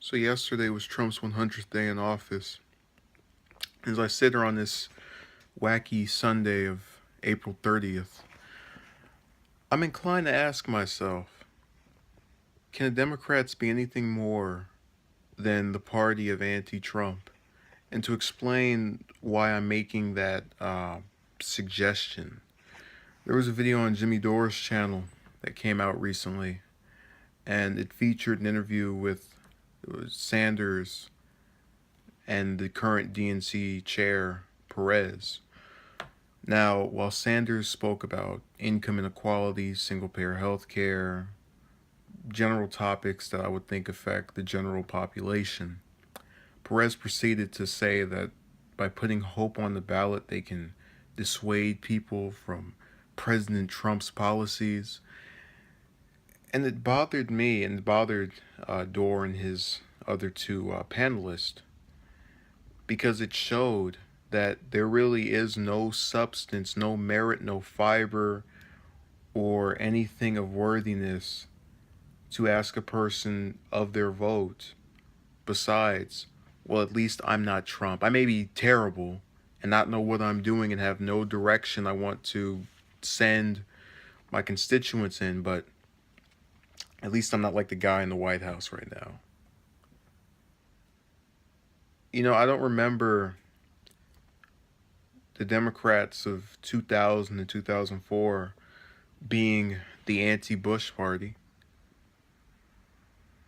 So yesterday was Trump's 100th day in office. As I sit here on this wacky Sunday of April 30th, I'm inclined to ask myself, can the Democrats be anything more than the party of anti-Trump? And to explain why I'm making that suggestion, there was a video on Jimmy Dore's channel that came out recently, and it featured an interview with Sanders and the current DNC chair, Perez. Now, while Sanders spoke about income inequality, single payer health care, general topics that I would think affect the general population, Perez proceeded to say that by putting hope on the ballot, they can dissuade people from President Trump's policies. And it bothered me and it bothered Dore and his other two panelists because it showed that there really is no substance, no merit, no fiber, or anything of worthiness to ask a person of their vote besides, well, at least I'm not Trump. I may be terrible and not know what I'm doing and have no direction I want to send my constituents in, but at least I'm not like the guy in the White House right now. I don't remember the Democrats of 2000 and 2004 being the anti-Bush party.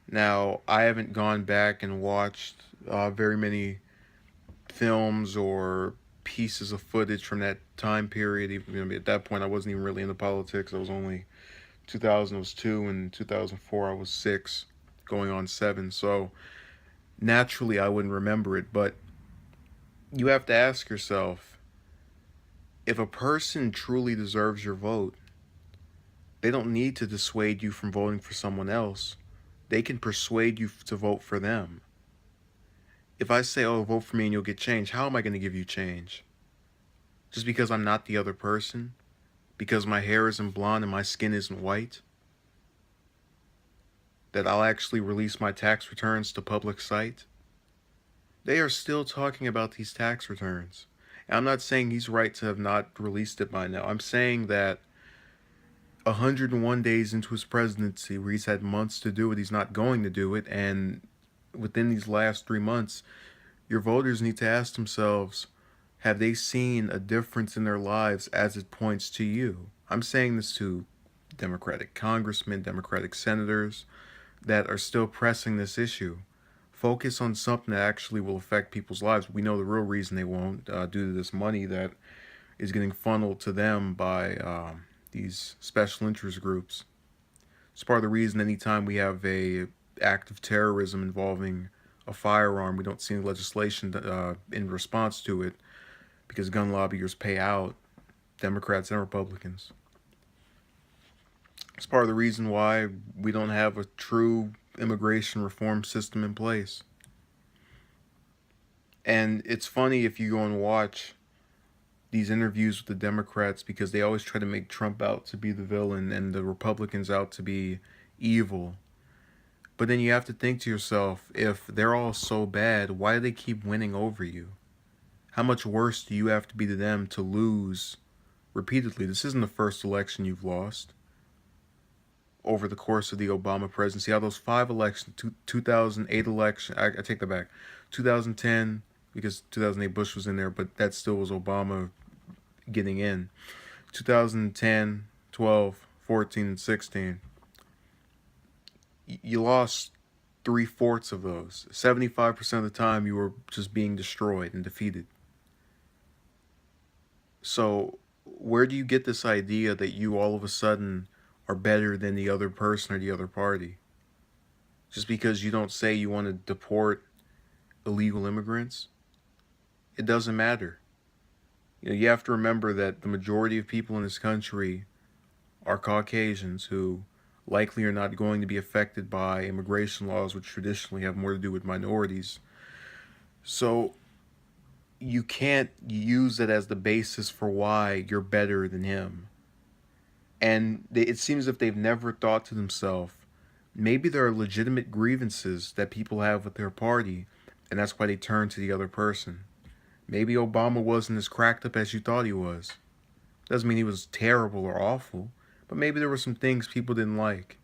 Now, I haven't gone back and watched very many films or pieces of footage from that time period. Even at that point, I wasn't even really into politics. I was only 2000 was 2 and 2004 I was 6, going on 7. So naturally, I wouldn't remember it. But you have to ask yourself, if a person truly deserves your vote, they don't need to dissuade you from voting for someone else. They can persuade you to vote for them. If I say, oh, vote for me and you'll get change, how am I going to give you change? Just because I'm not the other person? Because my hair isn't blonde and my skin isn't white? That I'll actually release my tax returns to public sight? They are still talking about these tax returns. And I'm not saying he's right to have not released it by now. I'm saying that 101 days into his presidency, where he's had months to do it, he's not going to do it. And within these last 3 months, your voters need to ask themselves, have they seen a difference in their lives as it points to you? I'm saying this to Democratic congressmen, Democratic senators that are still pressing this issue. Focus on something that actually will affect people's lives. We know the real reason they won't, due to this money that is getting funneled to them by these special interest groups. It's part of the reason anytime we have a act of terrorism involving a firearm, we don't see any legislation in response to it, because gun lobbyers pay out Democrats and Republicans. It's part of the reason why we don't have a true immigration reform system in place. And it's funny if you go and watch these interviews with the Democrats, because they always try to make Trump out to be the villain and the Republicans out to be evil. But then you have to think to yourself, if they're all so bad, why do they keep winning over you? How much worse do you have to be to them to lose repeatedly? This isn't the first election you've lost over the course of the Obama presidency. Out of those 5 elections, 2008 election, I take that back. 2010, because 2008 Bush was in there, but that still was Obama getting in. 2010, 12, 14, and 16. You lost 3/4 of those. 75% of the time you were just being destroyed and defeated. So where do you get this idea that you all of a sudden are better than the other person or the other party? Just because you don't say you want to deport illegal immigrants? It doesn't matter. You have to remember that the majority of people in this country are Caucasians who likely are not going to be affected by immigration laws, which traditionally have more to do with minorities. So you can't use it as the basis for why you're better than him. And it seems as if they've never thought to themselves, Maybe there are legitimate grievances that people have with their party, and that's why they turn to the other person. Maybe Obama wasn't as cracked up as you thought he was. Doesn't mean he was terrible or awful, but maybe there were some things people didn't like.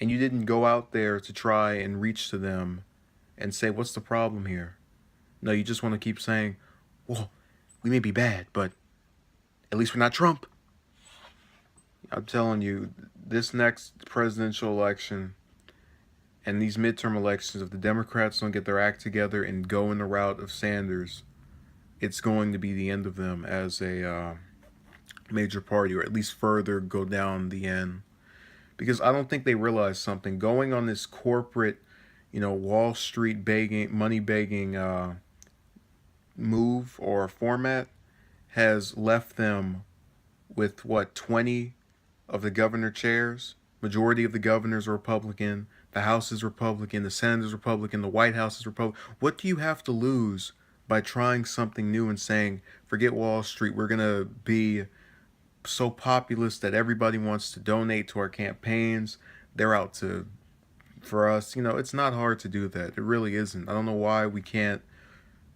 And you didn't go out there to try and reach to them and say, what's the problem here? No, you just want to keep saying, well, we may be bad, but at least we're not Trump. I'm telling you, this next presidential election and these midterm elections, if the Democrats don't get their act together and go in the route of Sanders, it's going to be the end of them as a major party, or at least further go down the end. Because I don't think they realize something. Going on this corporate, Wall Street begging, money begging move or format has left them with what, 20 of the governor chairs? Majority of the governors are Republican, the House is Republican, the Senate is Republican, the White House is Republican. What do you have to lose by trying something new and saying, forget Wall Street, we're going to be so populist that everybody wants to donate to our campaigns. They're out to for us. It's not hard to do that. It really isn't. I don't know why we can't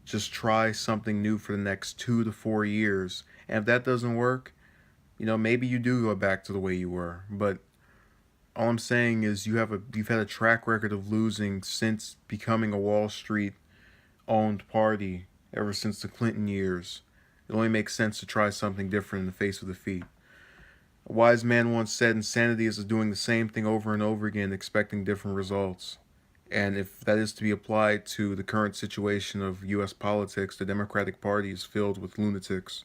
just try something new for the next 2 to 4 years. And if that doesn't work, maybe you do go back to the way you were. But all I'm saying is you've had a track record of losing since becoming a Wall Street owned party ever since the Clinton years. It only makes sense to try something different in the face of defeat. A wise man once said insanity is doing the same thing over and over again, expecting different results. And if that is to be applied to the current situation of U.S. politics, the Democratic Party is filled with lunatics.